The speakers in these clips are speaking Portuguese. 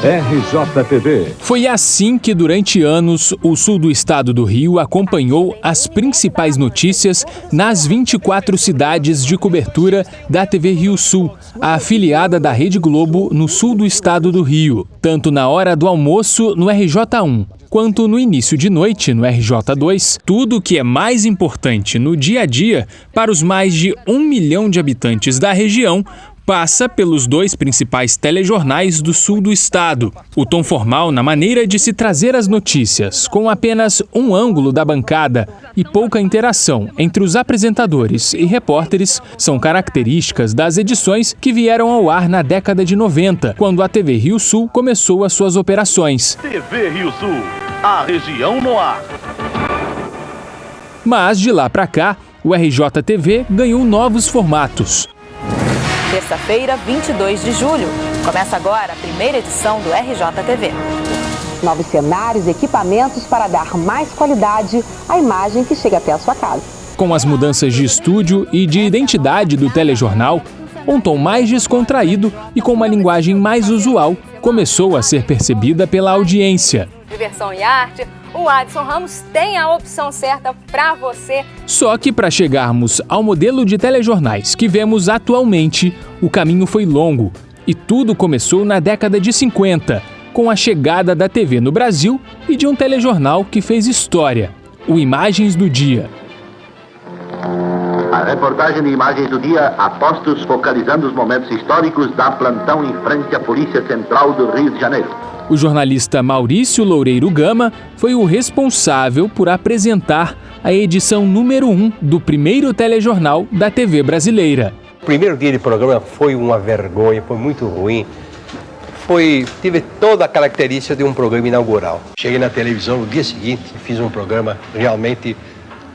RJTV. Foi assim que, durante anos, o sul do estado do Rio acompanhou as principais notícias nas 24 cidades de cobertura da TV Rio Sul, a afiliada da Rede Globo no sul do estado do Rio, tanto na hora do almoço no RJ1, quanto no início de noite no RJ2, tudo o que é mais importante no dia a dia para os mais de 1 milhão de habitantes da região passa pelos dois principais telejornais do sul do estado. O tom formal na maneira de se trazer as notícias, com apenas um ângulo da bancada e pouca interação entre os apresentadores e repórteres, são características das edições que vieram ao ar na década de 90, quando a TV Rio Sul começou as suas operações. TV Rio Sul, a região no ar. Mas de lá para cá, o RJTV ganhou novos formatos. Terça-feira, 22 de julho. Começa agora a primeira edição do RJTV. Novos cenários e equipamentos para dar mais qualidade à imagem que chega até a sua casa. Com as mudanças de estúdio e de identidade do telejornal, um tom mais descontraído e com uma linguagem mais usual começou a ser percebida pela audiência. Diversão e arte, o Adson Ramos tem a opção certa para você. Só que para chegarmos ao modelo de telejornais que vemos atualmente, o caminho foi longo e tudo começou na década de 50, com a chegada da TV no Brasil e de um telejornal que fez história, o Imagens do Dia. A reportagem de Imagens do Dia, a postos focalizando os momentos históricos da plantão em frente à Polícia Central do Rio de Janeiro. O jornalista Maurício Loureiro Gama foi o responsável por apresentar a edição número 1 do primeiro telejornal da TV brasileira. O primeiro dia de programa foi uma vergonha, foi muito ruim. Teve toda a característica de um programa inaugural. Cheguei na televisão no dia seguinte, fiz um programa realmente,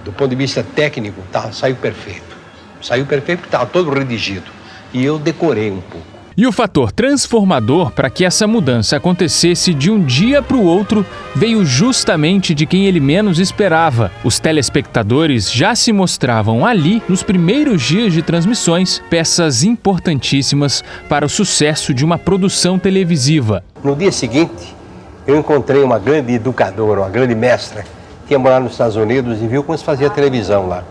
do ponto de vista técnico, saiu perfeito. Saiu perfeito porque estava todo redigido. E eu decorei um pouco. E o fator transformador para que essa mudança acontecesse de um dia para o outro veio justamente de quem ele menos esperava. Os telespectadores já se mostravam ali, nos primeiros dias de transmissões, peças importantíssimas para o sucesso de uma produção televisiva. No dia seguinte, eu encontrei uma grande educadora, uma grande mestra, que ia morar nos Estados Unidos e viu como se fazia televisão lá.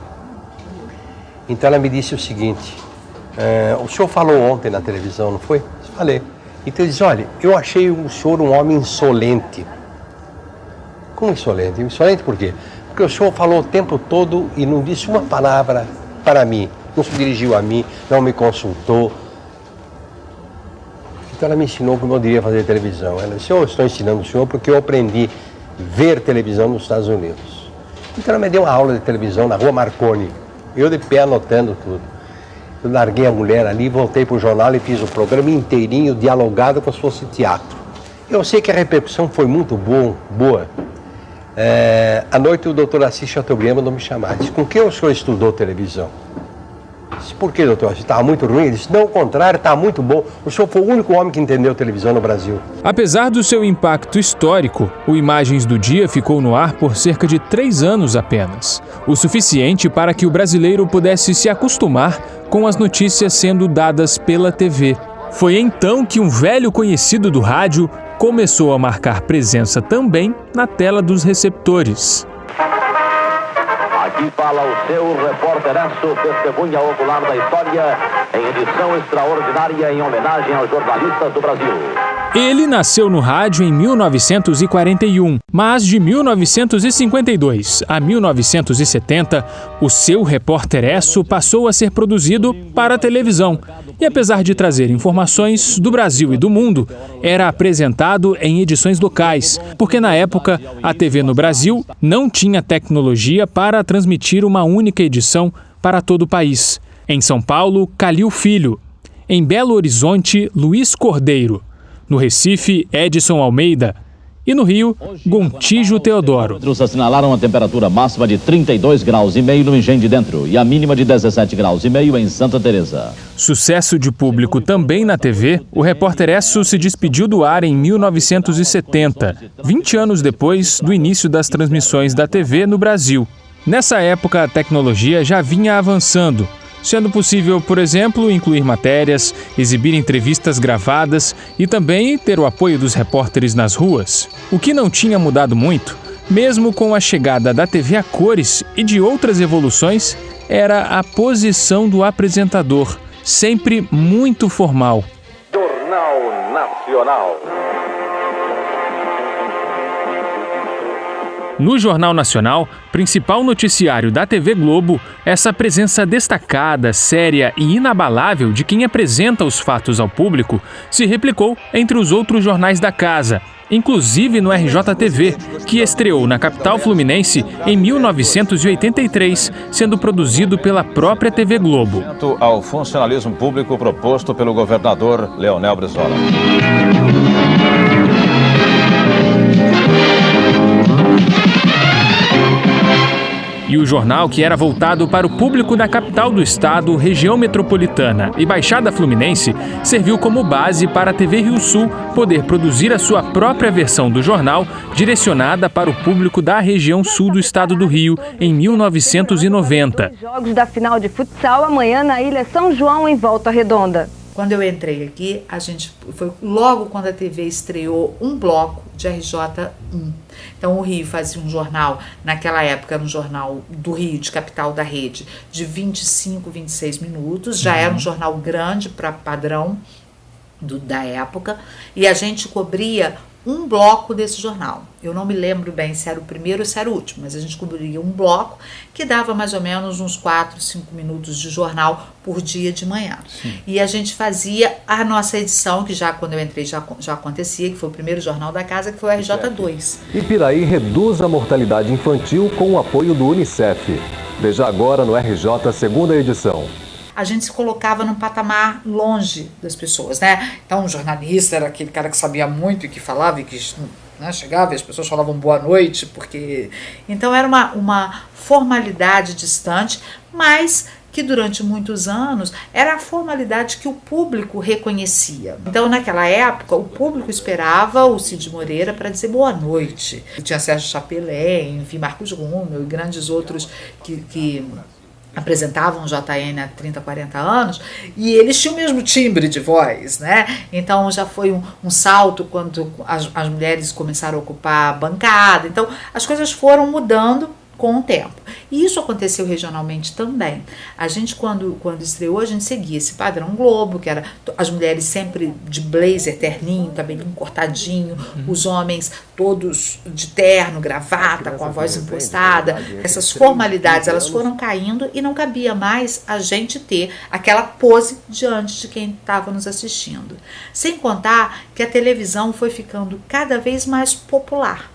Então ela me disse o seguinte: o senhor falou ontem na televisão, não foi? Falei. Então ele disse: olha, eu achei o senhor um homem insolente. Como insolente? Insolente por quê? Porque o senhor falou o tempo todo e não disse uma palavra para mim. Não se dirigiu a mim, não me consultou. Então ela me ensinou como eu deveria fazer televisão. Ela disse: eu estou ensinando o senhor porque eu aprendi a ver televisão nos Estados Unidos. Então ela me deu uma aula de televisão na Rua Marconi. Eu de pé anotando tudo. Eu larguei a mulher ali, voltei para o jornal e fiz o programa inteirinho, dialogado como se fosse teatro. Eu sei que a repercussão foi muito boa. À noite o doutor Assis Chateaubriand mandou me chamar. Disse: com que o senhor estudou televisão? Disse: por que, doutor? Estava muito ruim? Ele disse: não, ao contrário, está muito bom. O senhor foi o único homem que entendeu televisão no Brasil. Apesar do seu impacto histórico, o Imagens do Dia ficou no ar por cerca de 3 anos apenas. O suficiente para que o brasileiro pudesse se acostumar com as notícias sendo dadas pela TV. Foi então que um velho conhecido do rádio começou a marcar presença também na tela dos receptores. Aqui fala o seu repórteraço, testemunha ocular da história, em edição extraordinária em homenagem aos jornalistas do Brasil. Ele nasceu no rádio em 1941, mas de 1952 a 1970, o seu repórteresso passou a ser produzido para a televisão. E apesar de trazer informações do Brasil e do mundo, era apresentado em edições locais, porque na época a TV no Brasil não tinha tecnologia para transmitir uma única edição para todo o país. Em São Paulo, Calil Filho. Em Belo Horizonte, Luiz Cordeiro. No Recife, Edson Almeida. E no Rio, Gontijo Teodoro. Os assinalaram a temperatura máxima de 32,5 graus no Engenho de Dentro e a mínima de 17,5 graus em Santa Teresa. Sucesso de público também na TV, o repórteresso se despediu do ar em 1970, 20 anos depois do início das transmissões da TV no Brasil. Nessa época, a tecnologia já vinha avançando sendo possível, por exemplo, incluir matérias, exibir entrevistas gravadas e também ter o apoio dos repórteres nas ruas. O que não tinha mudado muito, mesmo com a chegada da TV a cores e de outras evoluções, era a posição do apresentador, sempre muito formal. Jornal Nacional. No Jornal Nacional, principal noticiário da TV Globo, essa presença destacada, séria e inabalável de quem apresenta os fatos ao público se replicou entre os outros jornais da casa, inclusive no RJTV, que estreou na capital fluminense em 1983, sendo produzido pela própria TV Globo. Ao funcionalismo público proposto pelo governador Leonel Brizola. E o jornal, que era voltado para o público da capital do estado, região metropolitana e Baixada Fluminense, serviu como base para a TV Rio Sul poder produzir a sua própria versão do jornal, direcionada para o público da região sul do estado do Rio, em 1990. Jogos da final de futsal amanhã na Ilha São João, em Volta Redonda. Quando eu entrei aqui, foi logo quando a TV estreou um bloco de RJ1. Então o Rio fazia um jornal, naquela época era um jornal do Rio, de capital da rede, de 25, 26 minutos, já era um jornal grande para padrão da época, e a gente cobria um bloco desse jornal. Eu não me lembro bem se era o primeiro ou se era o último, mas a gente cobria um bloco que dava mais ou menos uns 4, 5 minutos de jornal por dia de manhã. Sim. E a gente fazia a nossa edição, que já quando eu entrei já acontecia, que foi o primeiro jornal da casa, que foi o RJ2. Ipiraí reduz a mortalidade infantil com o apoio do Unicef. Veja agora no RJ, segunda edição. A gente se colocava num patamar longe das pessoas, né? Então, um jornalista era aquele cara que sabia muito e que falava e que, né, chegava e as pessoas falavam boa noite, porque... Então, era uma formalidade distante, mas que durante muitos anos era a formalidade que o público reconhecia. Então, naquela época, o público esperava o Cid Moreira para dizer boa noite. Tinha Sérgio Chapelin, enfim, Marcos Rúmel e grandes outros que apresentavam o JN há 30, 40 anos, e eles tinham o mesmo timbre de voz, né? Então já foi um salto quando as mulheres começaram a ocupar a bancada. Então as coisas foram mudando com o tempo. E isso aconteceu regionalmente também. A gente, quando estreou, a gente seguia esse padrão Globo, que era as mulheres sempre de blazer, terninho, cabelinho cortadinho, os homens todos de terno, gravata, com a voz impostada. Essas formalidades, elas foram caindo e não cabia mais a gente ter aquela pose diante de quem estava nos assistindo. Sem contar que a televisão foi ficando cada vez mais popular.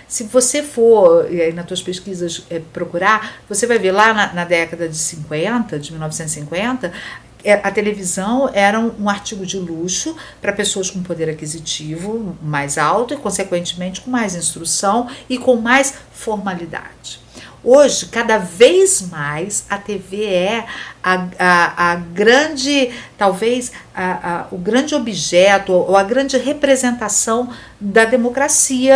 Se você for, nas tuas pesquisas, procurar, você vai ver lá na década de 50, de 1950, a televisão era um artigo de luxo para pessoas com poder aquisitivo mais alto e, consequentemente, com mais instrução e com mais formalidade. Hoje, cada vez mais, a TV é a grande, talvez, o grande objeto ou a grande representação da democracia,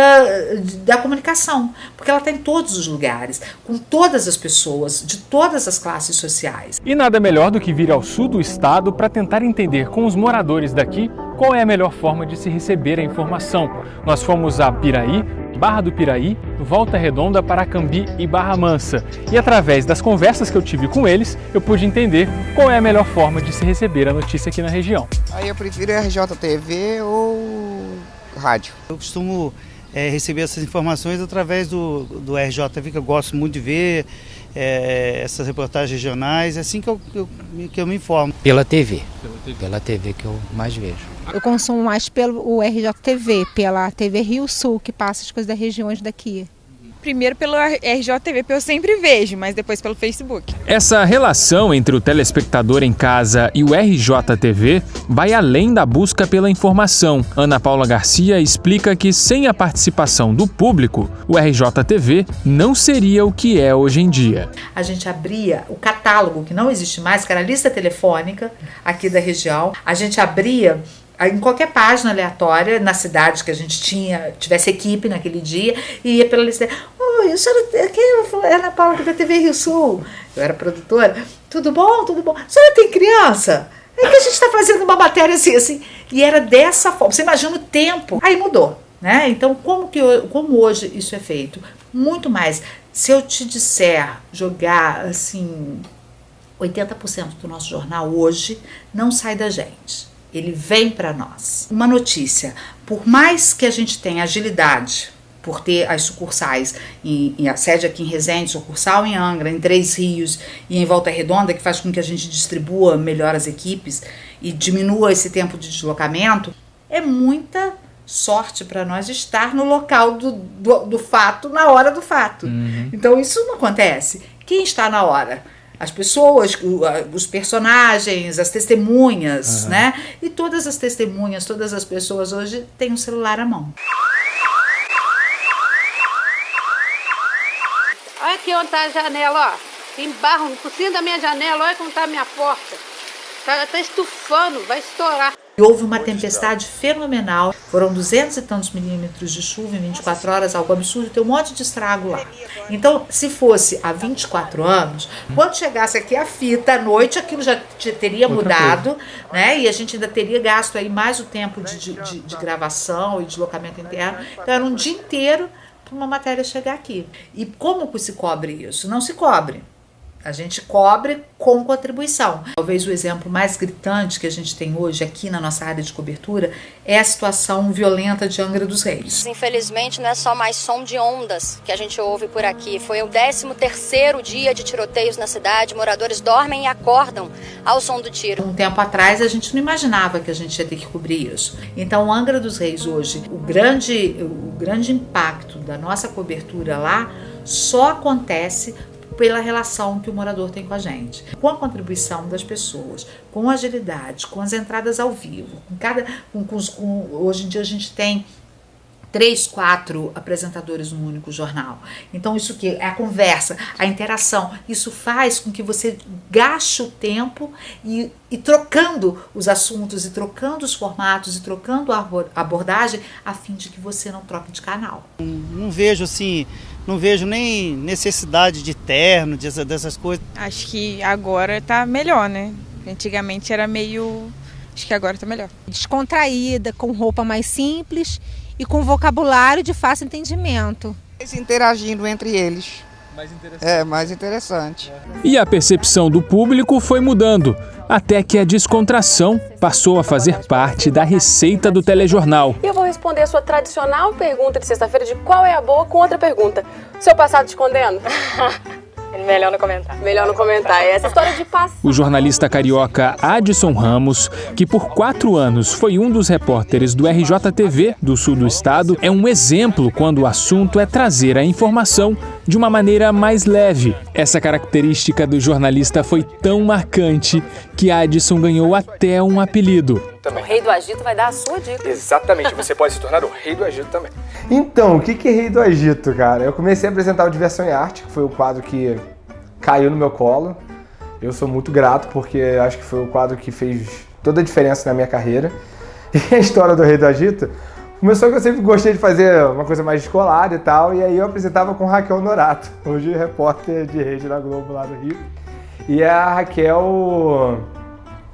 da comunicação, porque ela está em todos os lugares, com todas as pessoas, de todas as classes sociais. E nada melhor do que vir ao sul do estado para tentar entender com os moradores daqui qual é a melhor forma de se receber a informação. Nós fomos a Piraí, Barra do Piraí, Volta Redonda, Paracambi e Barra Mansa. E através das conversas que eu tive com eles, eu pude entender qual é a melhor forma de se receber a notícia aqui na região. Aí eu prefiro RJTV ou rádio. Eu costumo receber essas informações através do RJTV, que eu gosto muito de ver, essas reportagens regionais, é assim que eu me informo. Pela TV que eu mais vejo. Eu consumo mais pelo RJTV, pela TV Rio Sul, que passa as coisas das regiões daqui. Primeiro pelo RJTV, que eu sempre vejo, mas depois pelo Facebook. Essa relação entre o telespectador em casa e o RJTV vai além da busca pela informação. Ana Paula Garcia explica que sem a participação do público, o RJTV não seria o que é hoje em dia. A gente abria o catálogo, que não existe mais, que era a lista telefônica aqui da região. A gente abria em qualquer página aleatória, na cidade que a gente tivesse equipe naquele dia, e ia pela lista. Oi, eu sou aqui, Ana Paula, da TV Rio Sul. Eu era produtora. Tudo bom? Tudo bom? A senhora tem criança? É que a gente está fazendo uma matéria assim. E era dessa forma. Você imagina o tempo. Aí mudou, né? Então, como hoje isso é feito? Muito mais. Se eu te disser jogar, assim, 80% do nosso jornal hoje não sai da gente. Ele vem para nós. Uma notícia, por mais que a gente tenha agilidade, por ter as sucursais, em a sede aqui em Resende, sucursal em Angra, em Três Rios e em Volta Redonda, que faz com que a gente distribua melhor as equipes e diminua esse tempo de deslocamento, é muita sorte para nós estar no local do fato, na hora do fato. Então isso não acontece. Quem está na hora? As pessoas, os personagens, as testemunhas, né? E todas as testemunhas, todas as pessoas hoje têm um celular à mão. Olha aqui onde está a janela, ó. Tem barro no focinho da minha janela, olha como está a minha porta. Tá estufando, vai estourar. E houve uma tempestade fenomenal, foram 200 e tantos milímetros de chuva em 24 horas, algo absurdo, tem um monte de estrago lá. Então, se fosse há 24 anos, quando chegasse aqui a fita à noite, aquilo já teria mudado, né? E a gente ainda teria gasto aí mais o tempo de gravação e deslocamento interno. Então, era um dia inteiro para uma matéria chegar aqui. E como se cobre isso? Não se cobre. A gente cobre com contribuição. Talvez o exemplo mais gritante que a gente tem hoje aqui na nossa área de cobertura é a situação violenta de Angra dos Reis. Infelizmente não é só mais som de ondas que a gente ouve por aqui. Foi o 13º dia de tiroteios na cidade. Moradores dormem e acordam ao som do tiro. Um tempo atrás a gente não imaginava que a gente ia ter que cobrir isso. Então Angra dos Reis hoje, o grande impacto da nossa cobertura lá só acontece pela relação que o morador tem com a gente, com a contribuição das pessoas, com agilidade, com as entradas ao vivo, hoje em dia a gente tem 3, 4 apresentadores num único jornal. Então isso que é a conversa, a interação, isso faz com que você gaste o tempo e trocando os assuntos, e trocando os formatos, e trocando a abordagem, a fim de que você não troque de canal. Não vejo assim, não vejo nem necessidade de terno, dessas coisas. Acho que agora tá melhor, né? Antigamente era meio... Acho que agora tá melhor. Descontraída, com roupa mais simples e com vocabulário de fácil entendimento. Interagindo entre eles. Mais interessante. É, mais interessante. E a percepção do público foi mudando, até que a descontração passou a fazer parte da receita do telejornal. E eu vou responder a sua tradicional pergunta de sexta-feira de qual é a boa com outra pergunta. Seu passado te condena? Melhor não comentar. Melhor não comentar. Essa história de passado. O jornalista carioca Adson Ramos, que por 4 anos foi um dos repórteres do RJTV do sul do estado, é um exemplo quando o assunto é trazer a informação de uma maneira mais leve. Essa característica do jornalista foi tão marcante que Adson ganhou até um apelido. O Rei do Agito vai dar a sua dica. Exatamente, você pode se tornar o Rei do Agito também. Então, o que é Rei do Agito, cara? Eu comecei a apresentar o Diversão e Arte, que foi o quadro que caiu no meu colo. Eu sou muito grato, porque acho que foi o quadro que fez toda a diferença na minha carreira. E a história do Rei do Agito começou que eu sempre gostei de fazer uma coisa mais descolada e tal, e aí eu apresentava com Raquel Norato, hoje repórter de rede da Globo lá do Rio. E a Raquel,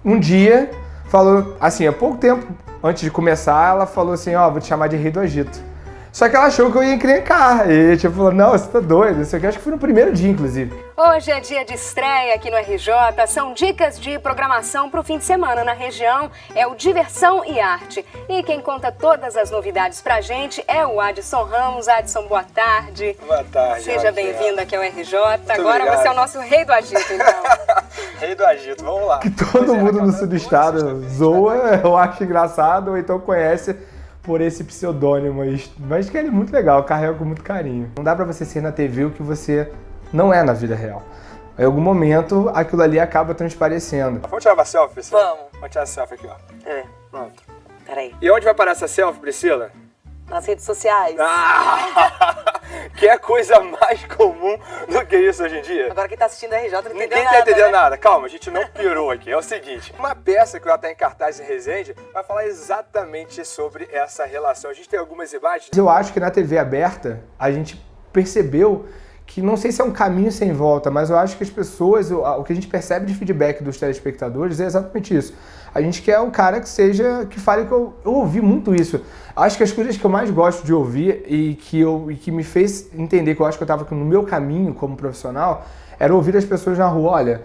um dia, falou assim, há pouco tempo antes de começar, ela falou assim, ó, vou te chamar de Rei do Agito. Só que ela achou que eu ia encrencar, e tipo, falou, não, você tá doido, isso aqui acho que foi no primeiro dia, inclusive. Hoje é dia de estreia aqui no RJ, são dicas de programação para o fim de semana na região, é o Diversão e Arte. E quem conta todas as novidades pra gente é o Adson Ramos. Adson, boa tarde. Boa tarde. Seja bem-vindo aqui ao RJ. Muito Agora obrigado. Você é o nosso Rei do Agito, então. Rei do Agito, vamos lá. Que todo mundo no sul do estado zoa, eu acho engraçado, ou então conhece por esse pseudônimo aí, mas que ele é muito legal, carrega com muito carinho. Não dá pra você ser na TV o que você não é na vida real. Em algum momento, aquilo ali acaba transparecendo. Vamos tirar uma selfie, Priscila? Vamos. Vamos tirar essa selfie aqui, ó. Pronto. Peraí. E onde vai parar essa selfie, Priscila? Nas redes sociais. Que é coisa mais comum do que isso hoje em dia. Agora quem tá assistindo a RJ não entendeu Ninguém nada. tá entendendo né? nada. Calma, a gente não pirou aqui. É o seguinte, uma peça que já tá em cartaz em Resende vai falar exatamente sobre essa relação. A gente tem algumas imagens. Eu acho que na TV aberta, a gente percebeu que não sei se é um caminho sem volta, mas eu acho que as pessoas, o que a gente percebe de feedback dos telespectadores é exatamente isso. A gente quer um cara que fale que eu ouvi muito isso. Acho que as coisas que eu mais gosto de ouvir e que me fez entender que eu acho que eu estava no meu caminho como profissional, era ouvir as pessoas na rua, olha,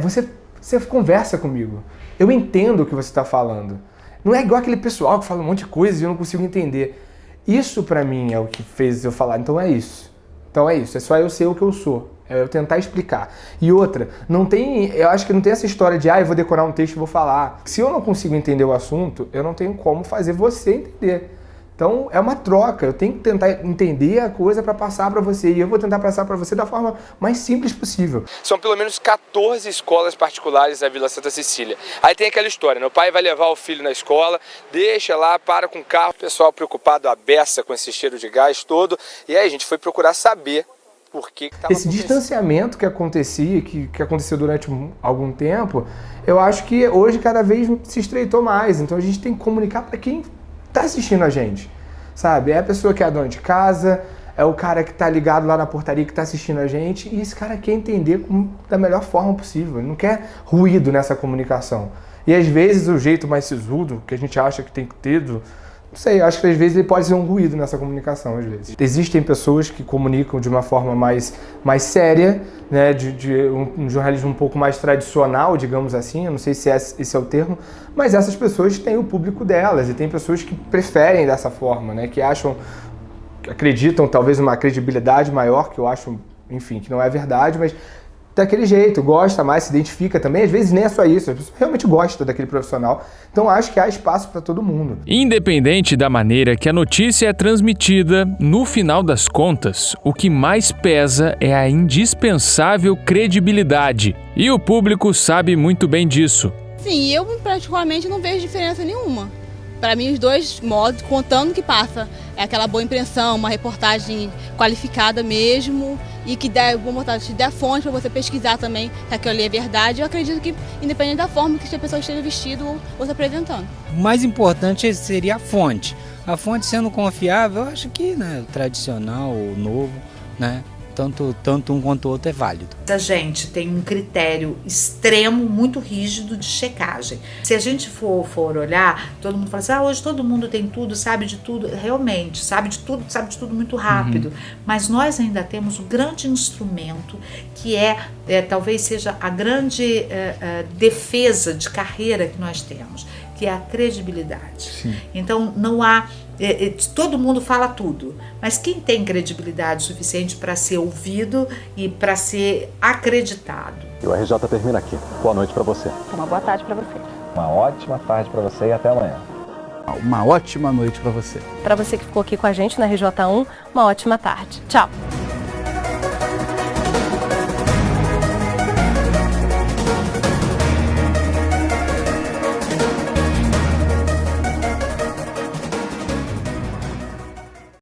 você conversa comigo, eu entendo o que você está falando. Não é igual aquele pessoal que fala um monte de coisa e eu não consigo entender. Isso pra mim é o que fez eu falar, então é isso. Então é isso, é só eu ser o que eu sou. É eu tentar explicar. E outra, eu acho que não tem essa história de eu vou decorar um texto e vou falar. Se eu não consigo entender o assunto, eu não tenho como fazer você entender. Então é uma troca, eu tenho que tentar entender a coisa para passar para você e eu vou tentar passar para você da forma mais simples possível. São pelo menos 14 escolas particulares na Vila Santa Cecília. Aí tem aquela história, né? O pai vai levar o filho na escola, deixa lá, para com o carro, o pessoal preocupado, a beça com esse cheiro de gás todo, e aí a gente foi procurar saber por que estava esse distanciamento que acontecia, que aconteceu durante algum tempo, eu acho que hoje cada vez se estreitou mais, então a gente tem que comunicar para quem tá assistindo a gente, sabe? É a pessoa que é a dona de casa, é o cara que tá ligado lá na portaria que tá assistindo a gente, e esse cara quer entender da melhor forma possível, ele não quer ruído nessa comunicação. E às vezes o jeito mais sisudo, que a gente acha que tem que ter, não sei, acho que às vezes ele pode ser um ruído nessa comunicação, às vezes. Existem pessoas que comunicam de uma forma mais séria, né, de um jornalismo um pouco mais tradicional, digamos assim, eu não sei se esse é o termo, mas essas pessoas têm o público delas, e tem pessoas que preferem dessa forma, né, que acreditam talvez uma credibilidade maior, que eu acho, enfim, que não é verdade, mas daquele jeito, gosta mais, se identifica também, às vezes nem é só isso, a pessoa realmente gosta daquele profissional, então acho que há espaço para todo mundo. Independente da maneira que a notícia é transmitida, no final das contas, o que mais pesa é a indispensável credibilidade, e o público sabe muito bem disso. Sim, eu particularmente não vejo diferença nenhuma. Para mim, os dois modos, contando que passa é aquela boa impressão, uma reportagem qualificada mesmo e que te der fonte para você pesquisar também se aquilo ali é verdade. Eu acredito que, independente da forma que a pessoa esteja vestido ou se apresentando. O mais importante seria a fonte. A fonte sendo confiável, eu acho que, né, o tradicional, o novo, né, tanto um quanto o outro é válido. A gente tem um critério extremo, muito rígido de checagem. Se a gente for olhar, todo mundo fala assim, hoje todo mundo tem tudo, sabe de tudo. Realmente, sabe de tudo muito rápido. Mas nós ainda temos um grande instrumento que talvez seja a grande defesa de carreira que nós temos, que é a credibilidade. Sim. Então não há... todo mundo fala tudo, mas quem tem credibilidade suficiente para ser ouvido e para ser acreditado? E o RJ termina aqui. Boa noite para você. Uma boa tarde para você. Uma ótima tarde para você e até amanhã. Uma ótima noite para você. Para você que ficou aqui com a gente na RJ1, uma ótima tarde. Tchau.